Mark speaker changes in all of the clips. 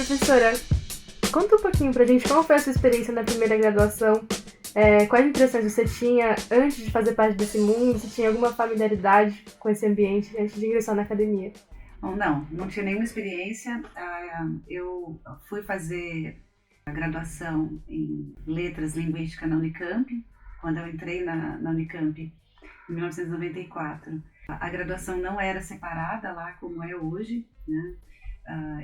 Speaker 1: Professora, conta um pouquinho pra gente como foi a sua experiência na primeira graduação, quais impressões você tinha antes de fazer parte desse mundo, se tinha alguma familiaridade com esse ambiente antes de ingressar na academia.
Speaker 2: Bom, não tinha nenhuma experiência. Eu fui fazer a graduação em Letras Linguística na Unicamp, quando eu entrei na Unicamp em 1994. A graduação não era separada lá como é hoje, né?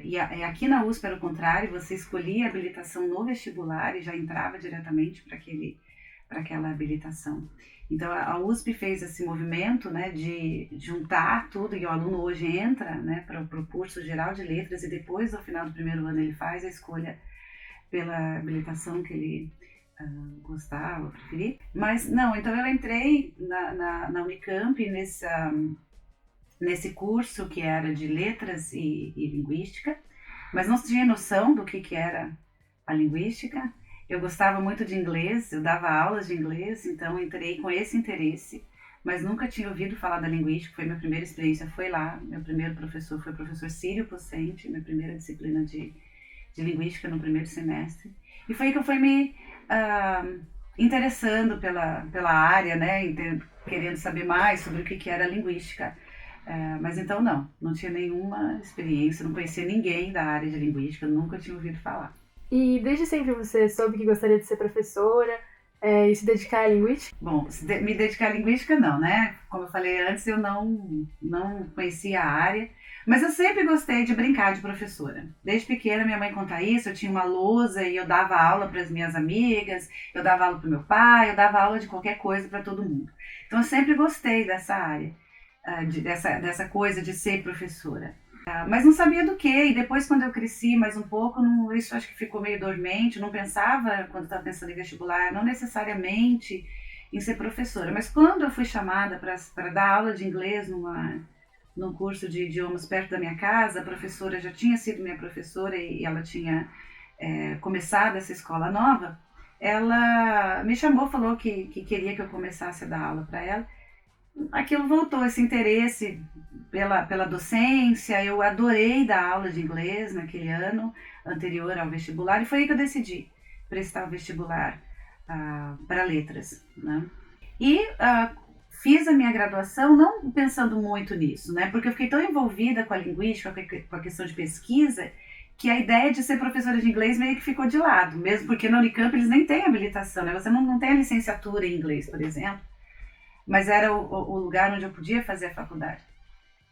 Speaker 2: E aqui na USP, pelo contrário, você escolhia a habilitação no vestibular e já entrava diretamente para aquela habilitação. Então a USP fez esse movimento, né, de juntar tudo, e o aluno hoje entra, né, para o curso geral de letras e depois, ao final do primeiro ano, ele faz a escolha pela habilitação que ele gostava, preferir. Mas não, então eu entrei na Unicamp nesse curso que era de letras e linguística, mas não tinha noção do que era a linguística. Eu gostava muito de inglês, eu dava aulas de inglês, então entrei com esse interesse, mas nunca tinha ouvido falar da linguística. Foi minha primeira experiência, foi lá. Meu primeiro professor foi o professor Círio Pocente, minha primeira disciplina de linguística no primeiro semestre. E foi aí que eu fui me interessando pela área, né, querendo saber mais sobre o que era a linguística. Mas então não tinha nenhuma experiência, não conhecia ninguém da área de linguística, nunca tinha ouvido falar.
Speaker 1: E desde sempre você soube que gostaria de ser professora e se dedicar à linguística?
Speaker 2: Bom, me dedicar à linguística não, né? Como eu falei antes, eu não conhecia a área, mas eu sempre gostei de brincar de professora. Desde pequena, minha mãe conta isso, eu tinha uma lousa e eu dava aula para as minhas amigas, eu dava aula para o meu pai, eu dava aula de qualquer coisa para todo mundo. Então eu sempre gostei dessa área. Dessa coisa de ser professora. Mas não sabia do que, e depois quando eu cresci mais um pouco, isso acho que ficou meio dormente, não pensava, quando estava pensando em vestibular, não necessariamente em ser professora, mas quando eu fui chamada para dar aula de inglês num curso de idiomas perto da minha casa, a professora já tinha sido minha professora e ela tinha começado essa escola nova, ela me chamou, falou que queria que eu começasse a dar aula para ela. Aquilo voltou, esse interesse pela docência. Eu adorei dar aula de inglês naquele ano anterior ao vestibular, e foi aí que eu decidi prestar o vestibular para letras, né? E fiz a minha graduação não pensando muito nisso, né? Porque eu fiquei tão envolvida com a linguística, com a questão de pesquisa, que a ideia de ser professora de inglês meio que ficou de lado, mesmo porque na Unicamp eles nem têm habilitação, né? Você não tem a licenciatura em inglês, por exemplo. Mas era o lugar onde eu podia fazer a faculdade.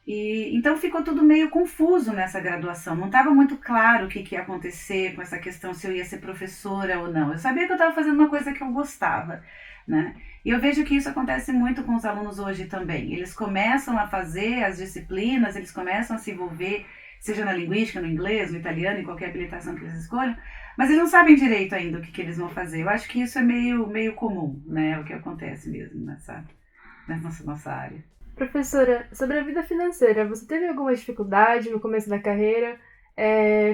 Speaker 2: E então ficou tudo meio confuso nessa graduação, não estava muito claro o que ia acontecer com essa questão, se eu ia ser professora ou não. Eu sabia que eu estava fazendo uma coisa que eu gostava, né? E eu vejo que isso acontece muito com os alunos hoje também. Eles começam a fazer as disciplinas, eles começam a se envolver, seja na linguística, no inglês, no italiano, em qualquer habilitação que eles escolham, mas eles não sabem direito ainda o que eles vão fazer. Eu acho que isso é meio comum, né? O que acontece mesmo nessa nossa área.
Speaker 1: Professora, sobre a vida financeira, você teve alguma dificuldade no começo da carreira?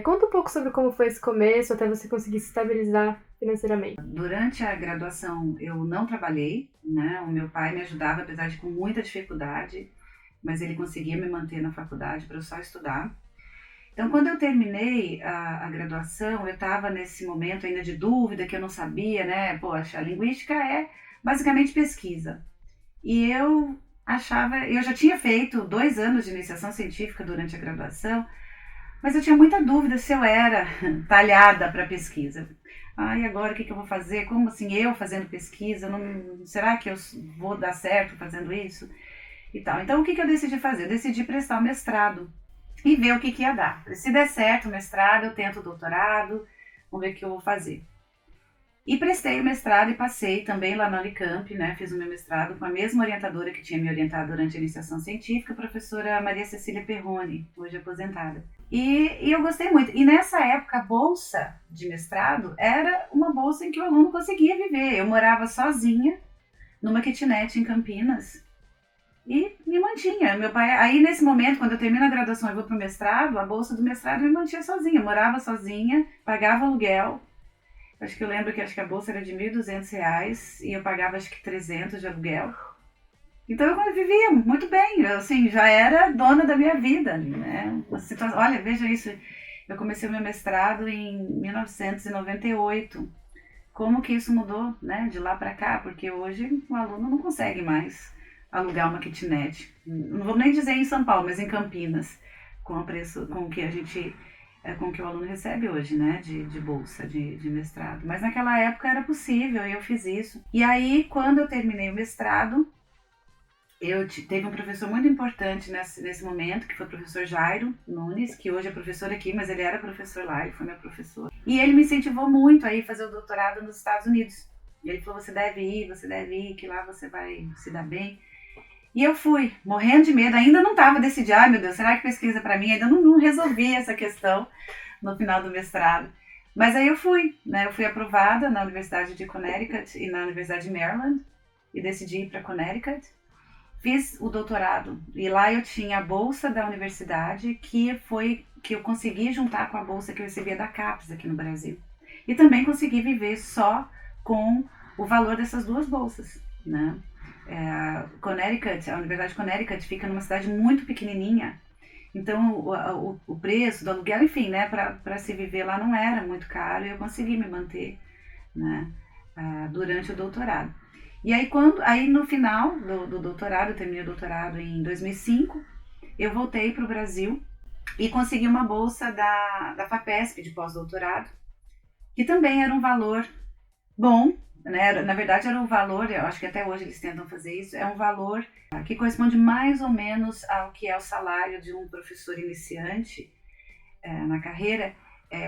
Speaker 1: Conta um pouco sobre como foi esse começo, até você conseguir se estabilizar financeiramente.
Speaker 2: Durante a graduação eu não trabalhei, né? O meu pai me ajudava, apesar de com muita dificuldade, mas ele conseguia me manter na faculdade para eu só estudar. Então, quando eu terminei a graduação, eu estava nesse momento ainda de dúvida, que eu não sabia, né? Poxa, a linguística é basicamente pesquisa. E eu já tinha feito 2 anos de iniciação científica durante a graduação, mas eu tinha muita dúvida se eu era talhada para pesquisa. E agora o que eu vou fazer? Como assim eu fazendo pesquisa? Será que eu vou dar certo fazendo isso? E tal. Então o que eu decidi fazer? Eu decidi prestar o mestrado e ver o que ia dar. Se der certo o mestrado, eu tento o doutorado, vamos ver o que eu vou fazer. E prestei o mestrado e passei também lá na Unicamp, né? Fiz o meu mestrado com a mesma orientadora que tinha me orientado durante a iniciação científica, a professora Maria Cecília Perrone, hoje aposentada. E eu gostei muito. E nessa época, a bolsa de mestrado era uma bolsa em que o aluno conseguia viver. Eu morava sozinha numa kitnet em Campinas e me mantinha. Meu pai, aí nesse momento, quando eu termino a graduação e vou para o mestrado, a bolsa do mestrado me mantinha sozinha. Eu morava sozinha, pagava aluguel. Acho que a bolsa era de R$1.200 e eu pagava acho que 300 de aluguel. Então eu vivia muito bem, eu assim, já era dona da minha vida, né? Olha, veja isso, Eu comecei o meu mestrado em 1998. Como que isso mudou, né, de lá para cá? Porque hoje o aluno não consegue mais alugar uma kitnet. Não vou nem dizer em São Paulo, mas em Campinas, com o preço, com o que a gente, com o que o aluno recebe hoje, né, de bolsa, de mestrado. Mas naquela época era possível e eu fiz isso. E aí, quando eu terminei o mestrado, teve um professor muito importante nesse momento, que foi o professor Jairo Nunes, que hoje é professor aqui, mas ele era professor lá, ele foi meu professor. E ele me incentivou muito a ir fazer o doutorado nos Estados Unidos. E ele falou, você deve ir, que lá você vai se dar bem. E eu fui, morrendo de medo, ainda não estava decidido, ai meu Deus, será que pesquisa para mim? Ainda não resolvi essa questão no final do mestrado. Mas aí eu fui, né? Eu fui aprovada na Universidade de Connecticut e na Universidade de Maryland, e decidi ir para Connecticut. Fiz o doutorado e lá eu tinha a bolsa da universidade que eu consegui juntar com a bolsa que eu recebia da CAPES aqui no Brasil. E também consegui viver só com o valor dessas duas bolsas, né? A Universidade de Connecticut fica numa cidade muito pequenininha, então o preço do aluguel, enfim, né, para se viver lá não era muito caro e eu consegui me manter, né, durante o doutorado. E aí no final do doutorado, eu terminei o doutorado em 2005, eu voltei para o Brasil e consegui uma bolsa da FAPESP de pós-doutorado, que também era um valor bom, né? Na verdade era um valor, eu acho que até hoje eles tentam fazer isso, é um valor que corresponde mais ou menos ao que é o salário de um professor iniciante na carreira,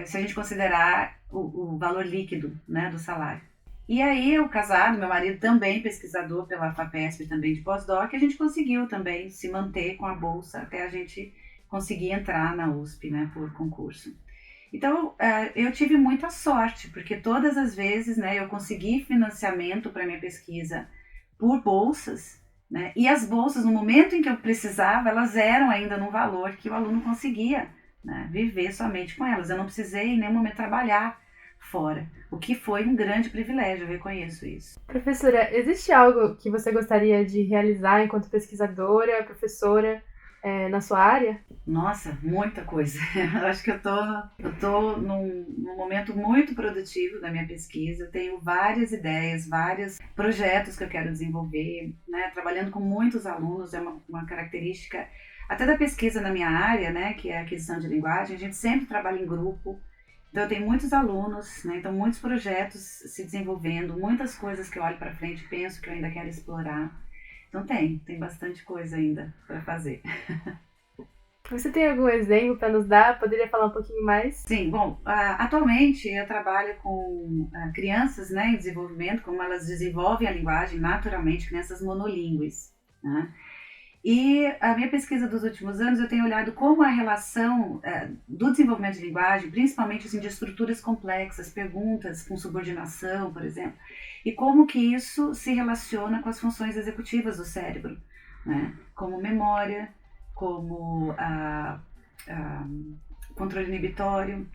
Speaker 2: se a gente considerar o valor líquido, né, do salário. E aí, eu casado, meu marido também pesquisador pela FAPESP, também de pós-doc, a gente conseguiu também se manter com a bolsa até a gente conseguir entrar na USP, né, por concurso. Então, eu tive muita sorte, porque todas as vezes, né, eu consegui financiamento para minha pesquisa por bolsas, né, e as bolsas, no momento em que eu precisava, elas eram ainda num valor que o aluno conseguia, né, viver somente com elas. Eu não precisei em nenhum momento trabalhar fora, o que foi um grande privilégio, eu reconheço isso.
Speaker 1: Professora, existe algo que você gostaria de realizar enquanto pesquisadora, professora, na sua área?
Speaker 2: Nossa, muita coisa. Eu acho que eu tô num momento muito produtivo da minha pesquisa, eu tenho várias ideias, vários projetos que eu quero desenvolver, né? Trabalhando com muitos alunos, é uma característica até da pesquisa na minha área, né, que é a aquisição de linguagem, a gente sempre trabalha em grupo. Então, eu tenho muitos alunos, né? Então, muitos projetos se desenvolvendo, muitas coisas que eu olho para frente e penso que eu ainda quero explorar. Então, tem bastante coisa ainda para fazer.
Speaker 1: Você tem algum exemplo para nos dar? Poderia falar um pouquinho mais?
Speaker 2: Sim, bom, atualmente eu trabalho com crianças, né, em desenvolvimento, como elas desenvolvem a linguagem naturalmente, crianças monolíngues, né? E a minha pesquisa dos últimos anos, eu tenho olhado como a relação do desenvolvimento de linguagem, principalmente assim, de estruturas complexas, perguntas com subordinação, por exemplo, e como que isso se relaciona com as funções executivas do cérebro, né? Como memória, como controle inibitório,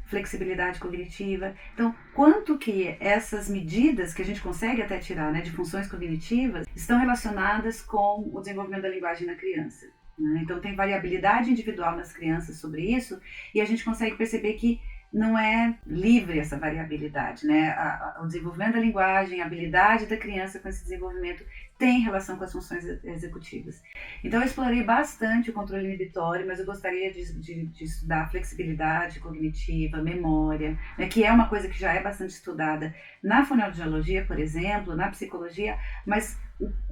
Speaker 2: flexibilidade cognitiva. Então, quanto que essas medidas que a gente consegue até tirar, né, de funções cognitivas estão relacionadas com o desenvolvimento da linguagem na criança, né? Então, tem variabilidade individual nas crianças sobre isso e a gente consegue perceber que não é livre essa variabilidade, né? O desenvolvimento da linguagem, a habilidade da criança com esse desenvolvimento tem relação com as funções executivas. Então, eu explorei bastante o controle inibitório, mas eu gostaria de estudar flexibilidade cognitiva, memória, né, que é uma coisa que já é bastante estudada na fonoaudiologia, por exemplo, na psicologia, mas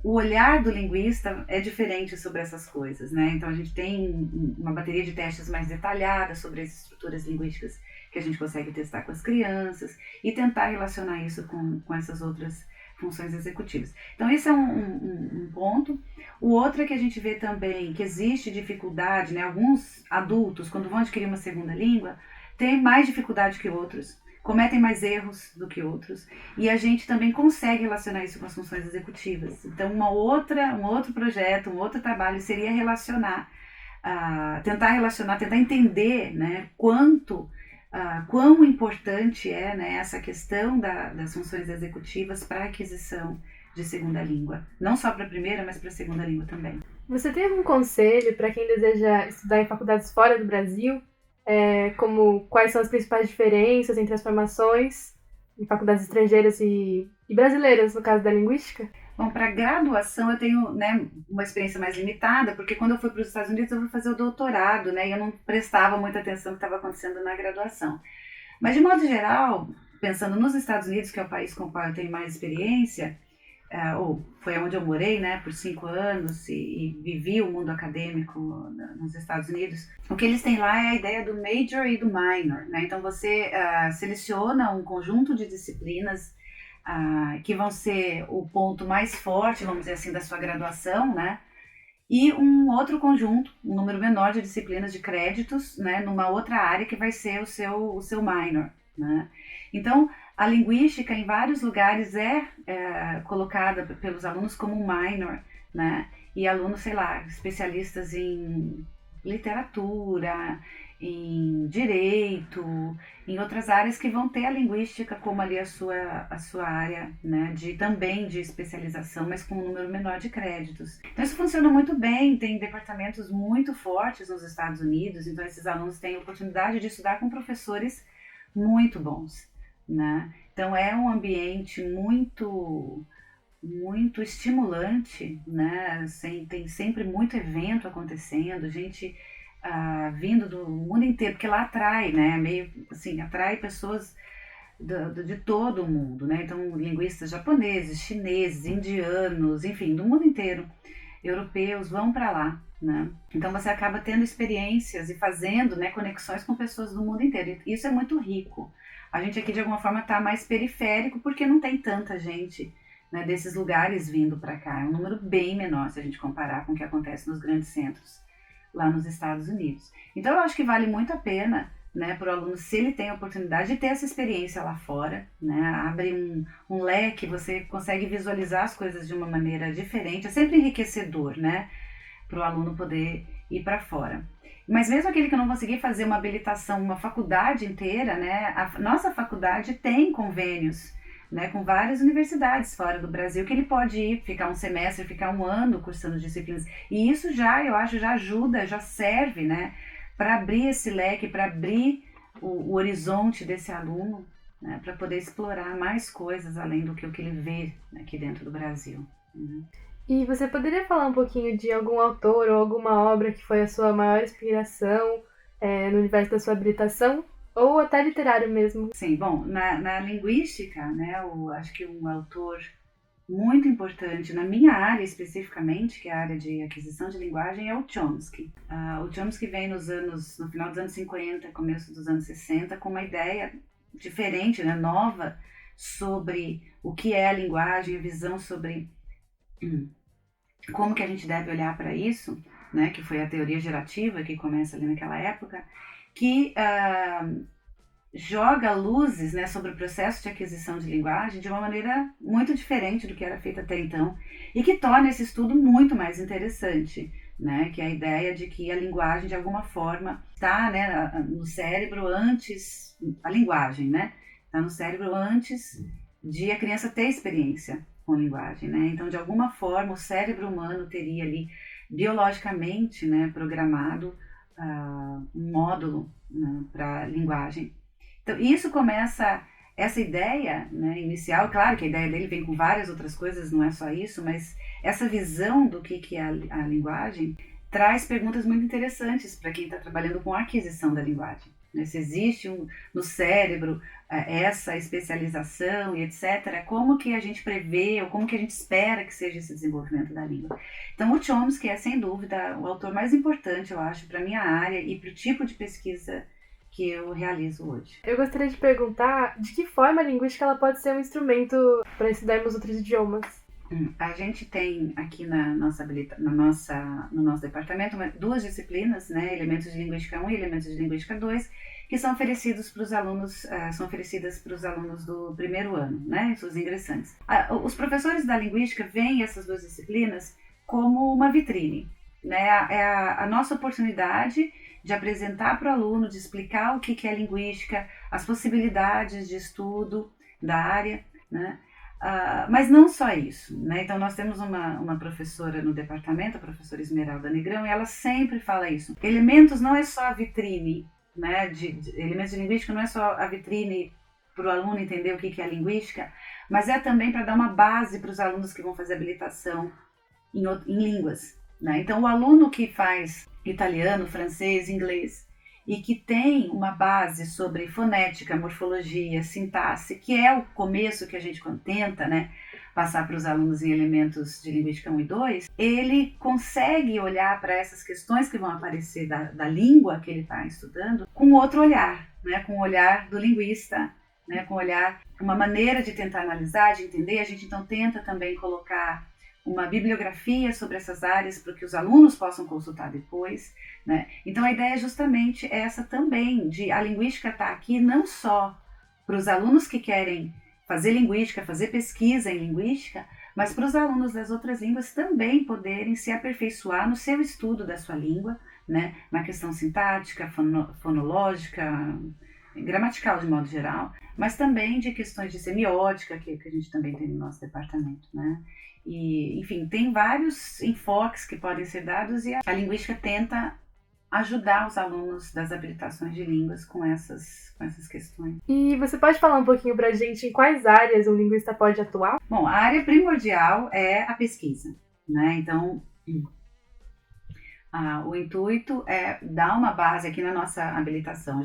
Speaker 2: o olhar do linguista é diferente sobre essas coisas, né? Então, a gente tem uma bateria de testes mais detalhada sobre as estruturas linguísticas que a gente consegue testar com as crianças e tentar relacionar isso com essas outras funções executivas. Então, esse é um ponto. O outro é que a gente vê também que existe dificuldade, né? Alguns adultos, quando vão adquirir uma segunda língua, têm mais dificuldade que outros, cometem mais erros do que outros, e a gente também consegue relacionar isso com as funções executivas. Então, um outro projeto, um outro trabalho seria tentar entender, né, quão importante é, né, essa questão das funções executivas para a aquisição de segunda língua. Não só para a primeira, mas para a segunda língua também.
Speaker 1: Você tem algum conselho para quem deseja estudar em faculdades fora do Brasil? como quais são as principais diferenças entre as formações em faculdades estrangeiras e brasileiras, no caso da linguística?
Speaker 2: Bom, para graduação eu tenho, né, uma experiência mais limitada, porque quando eu fui para os Estados Unidos eu fui fazer o doutorado, né, e eu não prestava muita atenção no que estava acontecendo na graduação. Mas, de modo geral, pensando nos Estados Unidos, que é o país com o qual eu tenho mais experiência, ou foi onde eu morei, né, por 5 anos e vivi o mundo acadêmico nos Estados Unidos, o que eles têm lá é a ideia do major e do minor, né? Então você seleciona um conjunto de disciplinas que vão ser o ponto mais forte, vamos dizer assim, da sua graduação, né? E um outro conjunto, um número menor de disciplinas de créditos, né, numa outra área que vai ser o seu minor, né? Então, a linguística em vários lugares é colocada pelos alunos como um minor, né? E alunos, sei lá, especialistas em literatura, em direito, em outras áreas que vão ter a linguística como ali a sua área, né, também de especialização, mas com um número menor de créditos. Então isso funciona muito bem, tem departamentos muito fortes nos Estados Unidos, então esses alunos têm a oportunidade de estudar com professores muito bons, né? Então é um ambiente muito estimulante, né? Tem sempre muito evento acontecendo, gente vindo do mundo inteiro, porque lá atrai, né? Meio assim, atrai pessoas de todo o mundo, né? Então, linguistas japoneses, chineses, indianos, enfim, do mundo inteiro, europeus vão para lá, né? Então, você acaba tendo experiências e fazendo, né, conexões com pessoas do mundo inteiro. Isso é muito rico. A gente aqui, de alguma forma, está mais periférico porque não tem tanta gente, né, desses lugares vindo para cá. É um número bem menor se a gente comparar com o que acontece nos grandes centros lá nos Estados Unidos. Então eu acho que vale muito a pena, né, para o aluno, se ele tem a oportunidade de ter essa experiência lá fora, né, abre um leque, você consegue visualizar as coisas de uma maneira diferente, é sempre enriquecedor, né, para o aluno poder ir para fora. Mas mesmo aquele que não conseguir fazer uma habilitação, uma faculdade inteira, né, a nossa faculdade tem convênios, né, com várias universidades fora do Brasil, que ele pode ir, ficar um semestre, ficar um ano cursando disciplinas. E isso já, eu acho, já ajuda, já serve, né, para abrir esse leque, para abrir o horizonte desse aluno, né, para poder explorar mais coisas além do que o que ele vê aqui dentro do Brasil.
Speaker 1: E você poderia falar um pouquinho de algum autor ou alguma obra que foi a sua maior inspiração no universo da sua habilitação? Ou até literário mesmo?
Speaker 2: Sim, bom, na linguística, né, acho que um autor muito importante na minha área especificamente, que é a área de aquisição de linguagem, é o Chomsky. O Chomsky vem no final dos anos 50, começo dos anos 60, com uma ideia diferente, né, nova, sobre o que é a linguagem, a visão sobre como que a gente deve olhar para isso, né, que foi a teoria gerativa que começa ali naquela época, que joga luzes, né, sobre o processo de aquisição de linguagem de uma maneira muito diferente do que era feito até então e que torna esse estudo muito mais interessante, né, que é a ideia de que a linguagem de alguma forma está, né, no cérebro antes, a linguagem, né, está no cérebro antes de a criança ter experiência com linguagem, né, então de alguma forma o cérebro humano teria ali biologicamente, né, programado um módulo, né, para linguagem. Então, isso começa, essa ideia, né, inicial, claro que a ideia dele vem com várias outras coisas, não é só isso, mas essa visão do que é a linguagem traz perguntas muito interessantes para quem está trabalhando com a aquisição da linguagem. Né? Se existe no cérebro essa especialização e etc., como que a gente prevê ou como que a gente espera que seja esse desenvolvimento da língua. Então o Chomsky é, sem dúvida, o autor mais importante, eu acho, para a minha área e para o tipo de pesquisa que eu realizo hoje.
Speaker 1: Eu gostaria de perguntar de que forma a linguística ela pode ser um instrumento para estudarmos outros idiomas.
Speaker 2: A gente tem aqui no nosso departamento 2 disciplinas, né, elementos de linguística 1 e elementos de linguística 2, que são oferecidas para os alunos do primeiro ano, né, os ingressantes. Os professores da linguística veem essas 2 disciplinas como uma vitrine, né, é a nossa oportunidade de apresentar para o aluno, de explicar o que é linguística, as possibilidades de estudo da área, né? Mas não só isso, né? Então nós temos uma professora no departamento, a professora Esmeralda Negrão, e ela sempre fala isso. Elementos não é só a vitrine né, de elementos de linguística não é só a vitrine para o aluno entender o que é a linguística, mas é também para dar uma base para os alunos que vão fazer habilitação em línguas, né? Então, o aluno que faz italiano, francês, inglês e que tem uma base sobre fonética, morfologia, sintaxe, que é o começo que a gente tenta, né, passar para os alunos em elementos de linguística 1 e 2, ele consegue olhar para essas questões que vão aparecer da língua que ele está estudando com outro olhar, né, com o olhar do linguista, né, com o olhar, uma maneira de tentar analisar, de entender. A gente então tenta também colocar uma bibliografia sobre essas áreas para que os alunos possam consultar depois, né? Então a ideia é justamente essa também, de a linguística estar aqui não só para os alunos que querem fazer linguística, fazer pesquisa em linguística, mas para os alunos das outras línguas também poderem se aperfeiçoar no seu estudo da sua língua, né? Na questão sintática, fonológica, gramatical de modo geral, mas também de questões de semiótica, que a gente também tem no nosso departamento, né? E, enfim, tem vários enfoques que podem ser dados e a linguística tenta ajudar os alunos das habilitações de línguas com essas questões.
Speaker 1: E você pode falar um pouquinho pra gente em quais áreas um linguista pode atuar?
Speaker 2: Bom, a área primordial é a pesquisa, né? Então, o intuito é dar uma base aqui na nossa habilitação.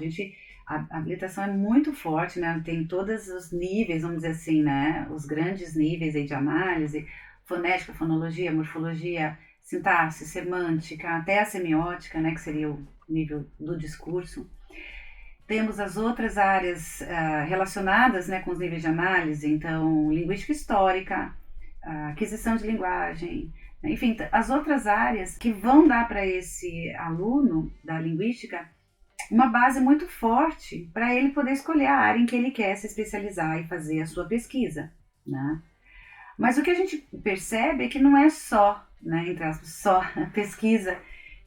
Speaker 2: A habilitação é muito forte, né? Tem todos os níveis, vamos dizer assim, né? Os grandes níveis aí de análise, fonética, fonologia, morfologia, sintaxe, semântica, até a semiótica, né? Que seria o nível do discurso. Temos as outras áreas relacionadas, né, com os níveis de análise, então, linguística histórica, aquisição de linguagem, enfim, as outras áreas que vão dar para esse aluno da linguística uma base muito forte para ele poder escolher a área em que ele quer se especializar e fazer a sua pesquisa, né? Mas o que a gente percebe é que não é só, né, entre aspas, só a pesquisa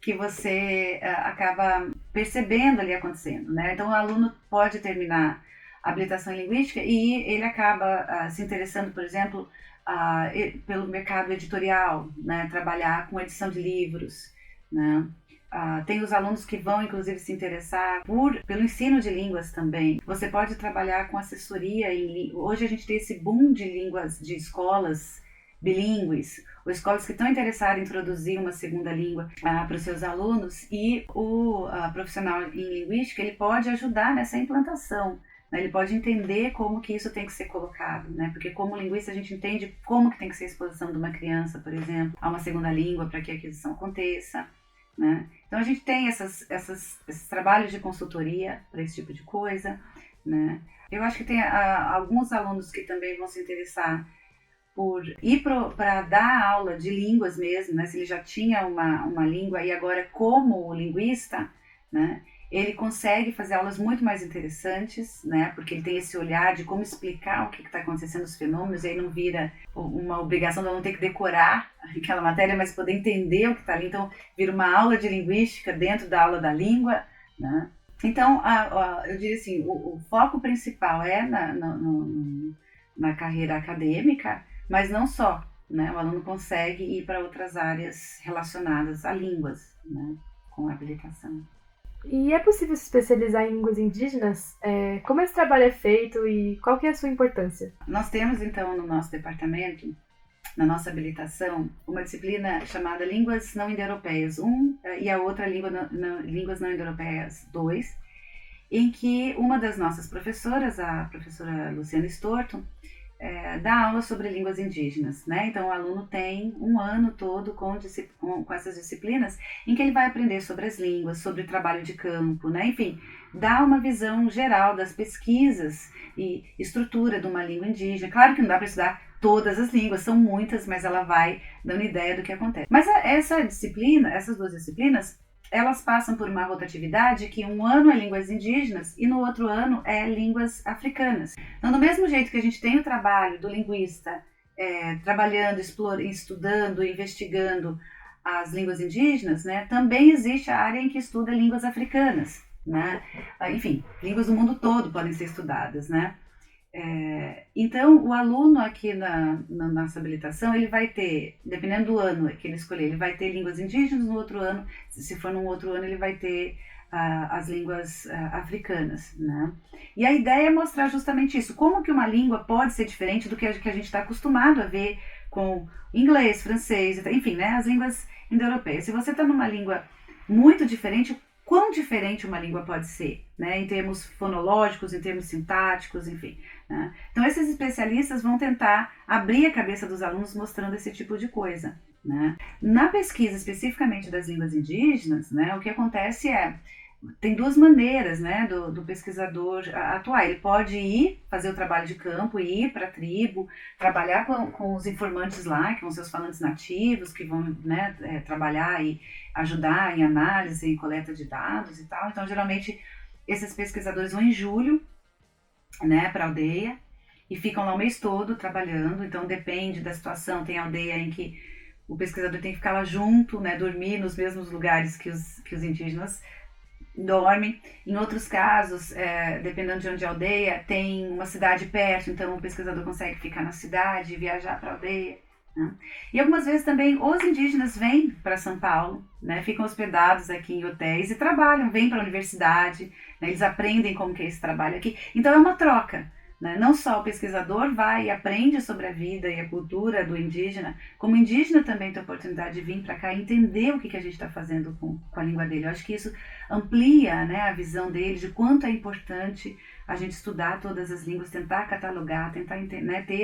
Speaker 2: que você acaba percebendo ali acontecendo, né? Então o aluno pode terminar a habilitação em linguística e ele acaba se interessando, por exemplo, pelo mercado editorial, né? Trabalhar com edição de livros, né? Tem os alunos que vão, inclusive, se interessar pelo ensino de línguas também. Você pode trabalhar com assessoria. Hoje a gente tem esse boom de línguas, de escolas bilíngues, ou escolas que estão interessadas em introduzir uma segunda língua para os seus alunos, e o profissional em linguística ele pode ajudar nessa implantação. Né? Ele pode entender como que isso tem que ser colocado, né? Porque como linguista a gente entende como que tem que ser a exposição de uma criança, por exemplo, a uma segunda língua para que a aquisição aconteça. Né? Então a gente tem esses trabalhos de consultoria para esse tipo de coisa, né? Eu acho que tem alguns alunos que também vão se interessar por ir para dar aula de línguas mesmo, né? Se ele já tinha uma língua e agora como linguista, né? Ele consegue fazer aulas muito mais interessantes, né? Porque ele tem esse olhar de como explicar o que está acontecendo, os fenômenos, e aí não vira uma obrigação de não ter que decorar aquela matéria, mas poder entender o que está ali. Então, vira uma aula de linguística dentro da aula da língua, né? Então, eu diria assim, o foco principal é na carreira acadêmica, mas não só, né? O aluno consegue ir para outras áreas relacionadas a línguas, né? Com a habilitação.
Speaker 1: E é possível se especializar em línguas indígenas? Como esse trabalho é feito e qual que é a sua importância?
Speaker 2: Nós temos, então, no nosso departamento, na nossa habilitação, uma disciplina chamada Línguas Não Indo-Europeias 1 e a outra Línguas Não Indo-Europeias 2, em que uma das nossas professoras, a professora Luciana Storto, dá aula sobre línguas indígenas, né? Então o aluno tem um ano todo com essas disciplinas em que ele vai aprender sobre as línguas, sobre o trabalho de campo, né? Enfim, dá uma visão geral das pesquisas e estrutura de uma língua indígena. Claro que não dá para estudar todas as línguas, são muitas, mas ela vai dando ideia do que acontece. Mas essas duas disciplinas, elas passam por uma rotatividade que um ano é línguas indígenas e no outro ano é línguas africanas. Então, do mesmo jeito que a gente tem o trabalho do linguista trabalhando, estudando, investigando as línguas indígenas, né, também existe a área em que estuda línguas africanas, né? Enfim, línguas do mundo todo podem ser estudadas, né? Então, o aluno aqui na nossa habilitação, ele vai ter, dependendo do ano que ele escolher, ele vai ter línguas indígenas, no outro ano, se for num outro ano, ele vai ter as línguas africanas, né? E a ideia é mostrar justamente isso, como que uma língua pode ser diferente do que a gente está acostumado a ver com inglês, francês, enfim, né, as línguas indo-europeias. Se você está numa língua muito diferente, quão diferente uma língua pode ser, né, em termos fonológicos, em termos sintáticos, enfim, né? Então esses especialistas vão tentar abrir a cabeça dos alunos mostrando esse tipo de coisa, né? Na pesquisa especificamente das línguas indígenas, né, o que acontece tem duas maneiras, né, do pesquisador atuar. Ele pode ir fazer o trabalho de campo, ir para a tribo, trabalhar com os informantes lá, que são seus falantes nativos, que vão, né, trabalhar e ajudar em análise e coleta de dados e tal. Então, geralmente, esses pesquisadores vão em julho, né, para a aldeia e ficam lá o mês todo trabalhando. Então, depende da situação. Tem aldeia em que o pesquisador tem que ficar lá junto, né, dormir nos mesmos lugares que os indígenas dormem. Em outros casos, dependendo de onde é a aldeia, tem uma cidade perto, então o pesquisador consegue ficar na cidade e viajar para a aldeia, né? E algumas vezes também os indígenas vêm para São Paulo, né, ficam hospedados aqui em hotéis e trabalham, vêm para a universidade, né, eles aprendem como que é esse trabalho aqui. Então é uma troca, né? Não só o pesquisador vai e aprende sobre a vida e a cultura do indígena, como o indígena também tem a oportunidade de vir para cá e entender o que a gente está fazendo com a língua dele. Eu acho que isso amplia, né, a visão dele de quanto é importante a gente estudar todas as línguas, tentar catalogar, tentar, né, ter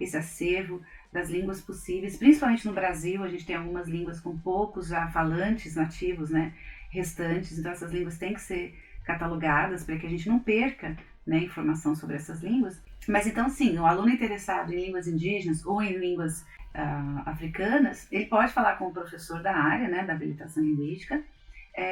Speaker 2: esse acervo das línguas possíveis, principalmente no Brasil. A gente tem algumas línguas com poucos já falantes nativos, né, restantes, então essas línguas têm que ser catalogadas para que a gente não perca, né, informação sobre essas línguas. Mas então sim, o aluno interessado em línguas indígenas ou em línguas africanas, ele pode falar com o professor da área, né, da habilitação linguística,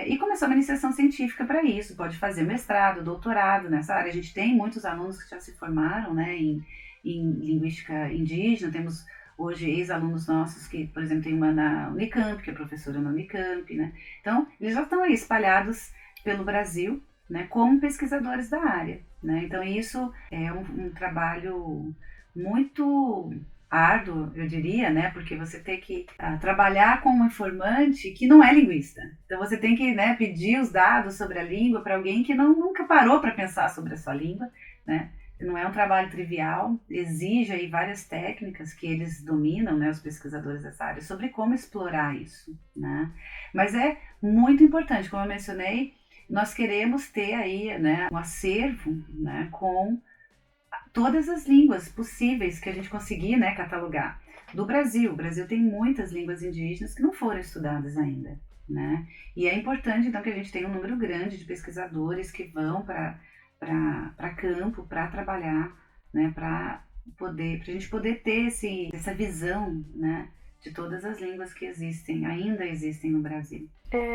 Speaker 2: e começar uma iniciação científica para isso. Pode fazer mestrado, doutorado nessa área. A gente tem muitos alunos que já se formaram, né, em linguística indígena. Temos hoje ex-alunos nossos que, por exemplo, tem uma na Unicamp, que é professora na Unicamp, né? Então, eles já estão aí espalhados pelo Brasil, né, como pesquisadores da área, né? Então isso é um trabalho muito árduo, eu diria, né, porque você tem que trabalhar com um informante que não é linguista. Então você tem que, né, pedir os dados sobre a língua para alguém que nunca parou para pensar sobre a sua língua, né? Não é um trabalho trivial, exige aí várias técnicas que eles dominam, né, os pesquisadores dessa área, sobre como explorar isso, né? Mas é muito importante, como eu mencionei, nós queremos ter aí, né, um acervo, né, com todas as línguas possíveis que a gente conseguir, né, catalogar do Brasil. O Brasil tem muitas línguas indígenas que não foram estudadas ainda, né? E é importante, então, que a gente tenha um número grande de pesquisadores que vão para campo, para trabalhar, né, para a gente poder ter essa visão, né, de todas as línguas que ainda existem no Brasil.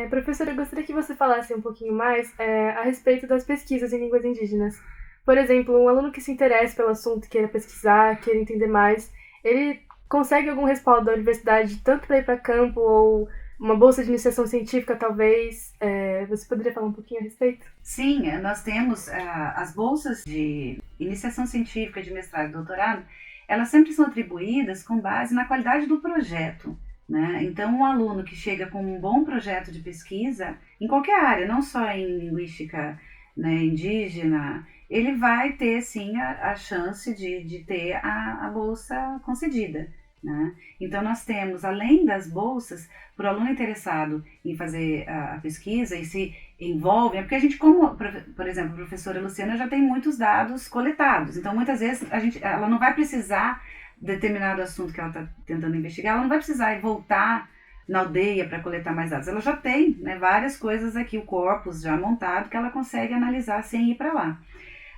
Speaker 1: Professora, eu gostaria que você falasse um pouquinho mais a respeito das pesquisas em línguas indígenas. Por exemplo, um aluno que se interessa pelo assunto, queira pesquisar, queira entender mais, ele consegue algum respaldo da universidade, tanto para ir para campo ou uma bolsa de iniciação científica, talvez? Você poderia falar um pouquinho a respeito?
Speaker 2: Sim, nós temos as bolsas de iniciação científica, de mestrado e doutorado, elas sempre são atribuídas com base na qualidade do projeto, né? Então, um aluno que chega com um bom projeto de pesquisa, em qualquer área, não só em linguística, né, indígena, ele vai ter, sim, a chance de ter a bolsa concedida, né? Então, nós temos, além das bolsas, para o aluno interessado em fazer a pesquisa e se envolve, porque a gente, como, por exemplo, a professora Luciana já tem muitos dados coletados, então muitas vezes ela não vai precisar, determinado assunto que ela está tentando investigar, ela não vai precisar voltar na aldeia para coletar mais dados, ela já tem, né, várias coisas aqui, o corpus já montado, que ela consegue analisar sem ir para lá.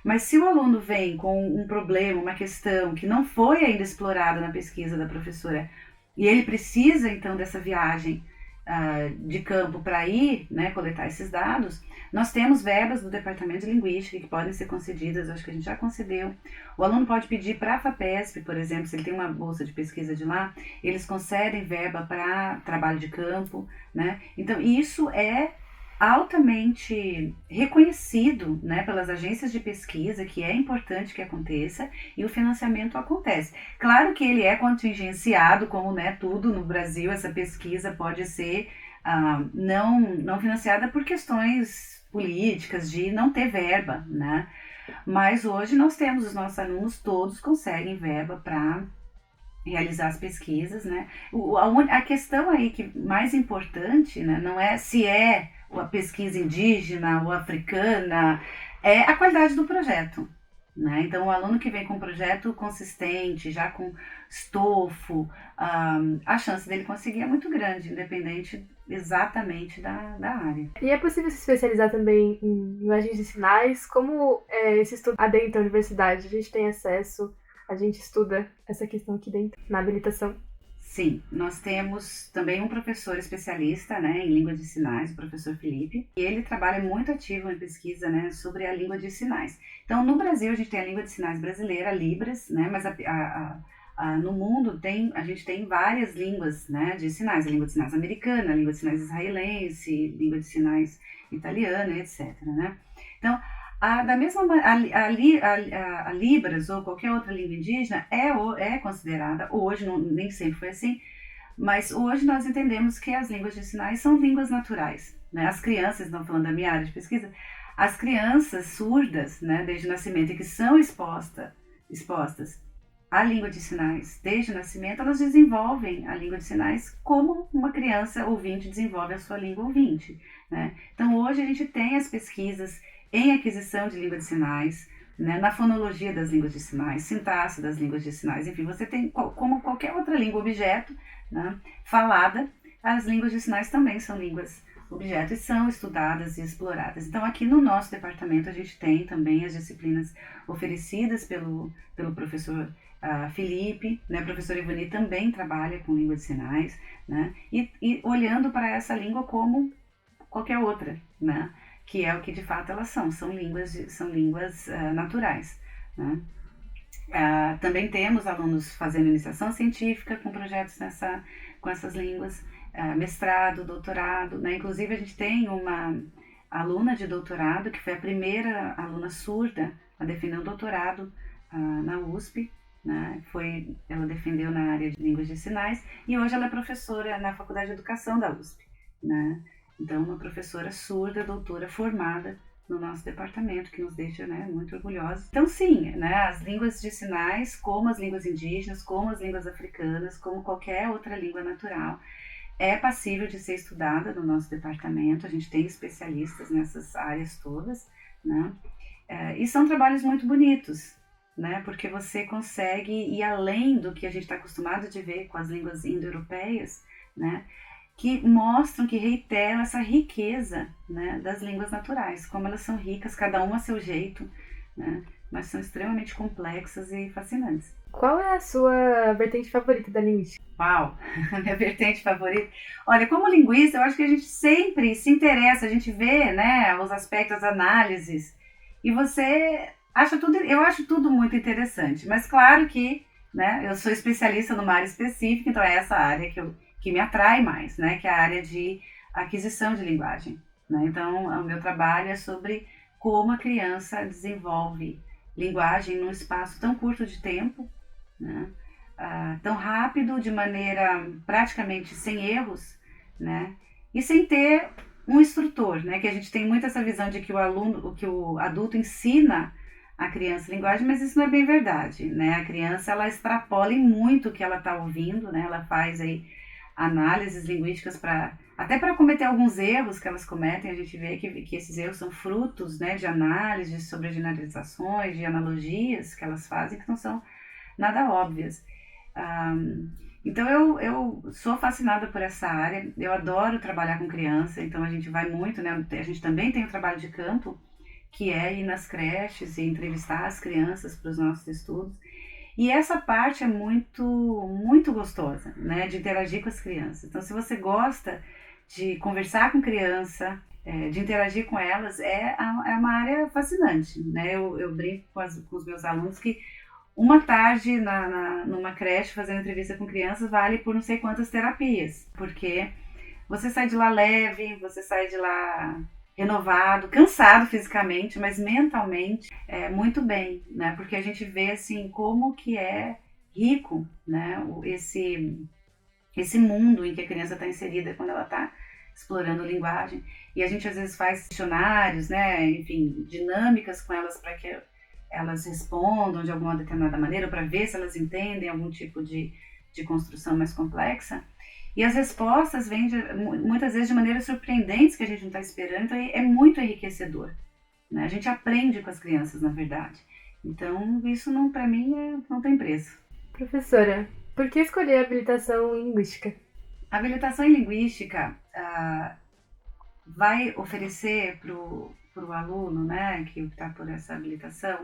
Speaker 2: Mas se o aluno vem com um problema, uma questão que não foi ainda explorada na pesquisa da professora, e ele precisa então dessa viagem de campo para ir, né, coletar esses dados, nós temos verbas do Departamento de Linguística que podem ser concedidas, acho que a gente já concedeu. O aluno pode pedir para a FAPESP, por exemplo, se ele tem uma bolsa de pesquisa de lá, eles concedem verba para trabalho de campo, né? Então isso é altamente reconhecido, né, pelas agências de pesquisa, que é importante que aconteça, e o financiamento acontece. Claro que ele é contingenciado, como, né, tudo no Brasil, essa pesquisa pode ser não financiada por questões políticas, de não ter verba, né? Mas hoje nós temos, os nossos alunos todos conseguem verba para realizar as pesquisas, né? A questão aí que mais importante, né, não é se é a pesquisa indígena ou africana, é a qualidade do projeto, né? Então, o aluno que vem com um projeto consistente, já com estofo, a chance dele conseguir é muito grande, independente exatamente da área.
Speaker 1: E é possível se especializar também em imagens de sinais? Como esse estudo adentro da universidade? A gente tem acesso, a gente estuda essa questão aqui dentro, na habilitação?
Speaker 2: Sim, nós temos também um professor especialista, né, em língua de sinais, o professor Felipe, e ele trabalha muito ativo em pesquisa, né, sobre a língua de sinais. Então, no Brasil, a gente tem a língua de sinais brasileira, a Libras, né, mas no mundo a gente tem várias línguas, né, de sinais, a língua de sinais americana, a língua de sinais israelense, língua de sinais italiana, etc. Né? Então, da mesma a Libras ou qualquer outra língua indígena é considerada, hoje, nem sempre foi assim, mas hoje nós entendemos que as línguas de sinais são línguas naturais. Né? As crianças, não falando da minha área de pesquisa, as crianças surdas, né, desde o nascimento, e que são expostas à língua de sinais desde o nascimento, elas desenvolvem a língua de sinais como uma criança ouvinte desenvolve a sua língua ouvinte. Né? Então, hoje a gente tem as pesquisas em aquisição de língua de sinais, né, na fonologia das línguas de sinais, sintaxe das línguas de sinais, enfim, você tem, como qualquer outra língua objeto, né, falada, as línguas de sinais também são línguas objeto e são estudadas e exploradas. Então, aqui no nosso departamento, a gente tem também as disciplinas oferecidas pelo professor Felipe, né, a professora Ivani também trabalha com língua de sinais, né, e olhando para essa língua como qualquer outra, né, que é o que de fato elas são línguas naturais. Né? Também temos alunos fazendo iniciação científica com projetos com essas línguas, mestrado, doutorado, né? Inclusive a gente tem uma aluna de doutorado que foi a primeira aluna surda a defender um doutorado na USP, né? Ela defendeu na área de línguas de sinais e hoje ela é professora na Faculdade de Educação da USP, né? Então, uma professora surda, doutora, formada no nosso departamento, que nos deixa, né, muito orgulhosos. Então, sim, né, as línguas de sinais, como as línguas indígenas, como as línguas africanas, como qualquer outra língua natural, é passível de ser estudada no nosso departamento. A gente tem especialistas nessas áreas todas, né? E são trabalhos muito bonitos, né, porque você consegue ir além do que a gente está acostumado de ver com as línguas indo-europeias, né, que mostram, que reiteram essa riqueza, né, das línguas naturais, como elas são ricas, cada uma a seu jeito, né, mas são extremamente complexas e fascinantes.
Speaker 1: Qual é a sua vertente favorita da linguística?
Speaker 2: Uau, a minha vertente favorita? Olha, como linguista, eu acho que a gente sempre se interessa, a gente vê, né, os aspectos, as análises, e você acha tudo, eu acho tudo muito interessante, mas claro que, né, eu sou especialista numa área específica, então é essa área que me atrai mais, né, que é a área de aquisição de linguagem. Né? Então, o meu trabalho é sobre como a criança desenvolve linguagem num espaço tão curto de tempo, né? Tão rápido, de maneira praticamente sem erros, né? E sem ter um instrutor, né? Que a gente tem muito essa visão de que o adulto ensina a criança linguagem, mas isso não é bem verdade, né? A criança, ela extrapola muito o que ela está ouvindo, né? Ela faz aí análises linguísticas até para cometer alguns erros que elas cometem. A gente vê que esses erros são frutos, né, de análises sobre generalizações, de analogias que elas fazem, que não são nada óbvias. Então eu sou fascinada por essa área, eu adoro trabalhar com criança, então a gente vai muito, né, a gente também tem o trabalho de campo, que é ir nas creches e entrevistar as crianças para os nossos estudos. E essa parte é muito, muito gostosa, né, de interagir com as crianças. Então, se você gosta de conversar com criança, de interagir com elas, é uma área fascinante, né? Eu brinco com os meus alunos que uma tarde numa creche fazendo entrevista com crianças vale por não sei quantas terapias, porque você sai de lá leve, você sai de lá renovado, cansado fisicamente, mas mentalmente muito bem, né? Porque a gente vê assim como que é rico, né? Esse mundo em que a criança está inserida quando ela está explorando linguagem. E a gente às vezes faz questionários, né, enfim, dinâmicas com elas para que elas respondam de alguma determinada maneira, para ver se elas entendem algum tipo de construção mais complexa. E as respostas vêm muitas vezes de maneiras surpreendentes que a gente não está esperando, então é muito enriquecedor. Né? A gente aprende com as crianças, na verdade. Então, isso não, para mim, não tem preço.
Speaker 1: Professora, por que escolher a habilitação em linguística?
Speaker 2: A habilitação em linguística vai oferecer para o aluno, né, que está por essa habilitação,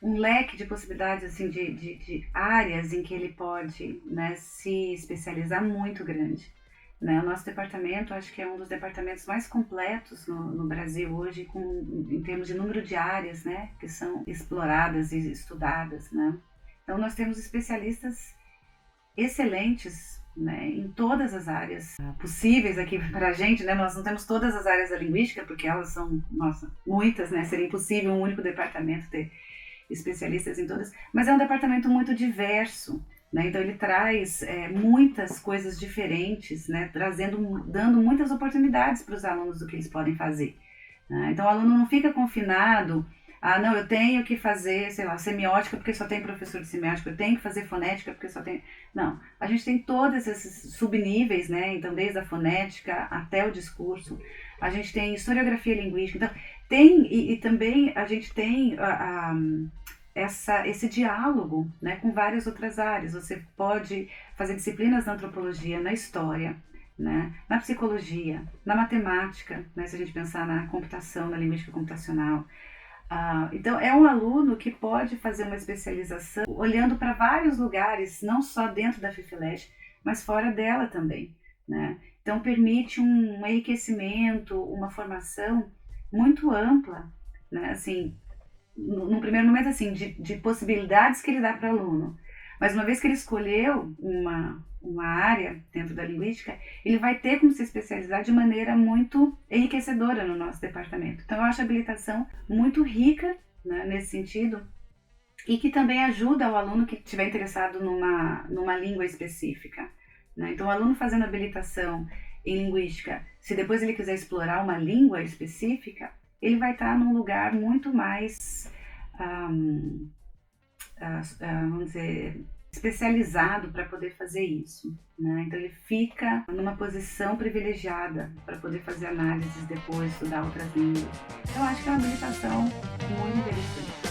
Speaker 2: um leque de possibilidades, assim, de áreas em que ele pode, né, se especializar muito grande. Né? O nosso departamento, acho que é um dos departamentos mais completos no Brasil hoje, em termos de número de áreas, né, que são exploradas e estudadas. Né? Então, nós temos especialistas excelentes, né, em todas as áreas possíveis aqui para a gente. Né? Nós não temos todas as áreas da linguística, porque elas são, nossa, muitas, né? Seria impossível um único departamento ter especialistas em todas, mas é um departamento muito diverso. Né? Então ele traz muitas coisas diferentes, né? Dando muitas oportunidades para os alunos do que eles podem fazer. Né? Então o aluno não fica confinado, não, eu tenho que fazer, sei lá, semiótica porque só tem professor de semiótica, eu tenho que fazer fonética porque só tem... Não, a gente tem todos esses subníveis, né? Então desde a fonética até o discurso, a gente tem historiografia linguística, então tem, e também a gente tem esse diálogo, né, com várias outras áreas. Você pode fazer disciplinas na antropologia, na história, né, na psicologia, na matemática, né, se a gente pensar na computação, na linguística computacional. Então, é um aluno que pode fazer uma especialização olhando para vários lugares, não só dentro da FIFELESH, mas fora dela também. Né? Então, permite um enriquecimento, uma formação muito ampla, né? Assim, num primeiro momento, assim, de possibilidades que ele dá para o aluno. Mas uma vez que ele escolheu uma área dentro da linguística, ele vai ter como se especializar de maneira muito enriquecedora no nosso departamento. Então, eu acho a habilitação muito rica, né, nesse sentido, e que também ajuda o aluno que estiver interessado numa língua específica. Né? Então, o aluno fazendo habilitação em linguística, se depois ele quiser explorar uma língua específica, ele vai estar num lugar muito mais, vamos dizer, especializado para poder fazer isso. Né? Então ele fica numa posição privilegiada para poder fazer análises depois, estudar outras línguas. Então eu acho que é uma habilitação muito interessante.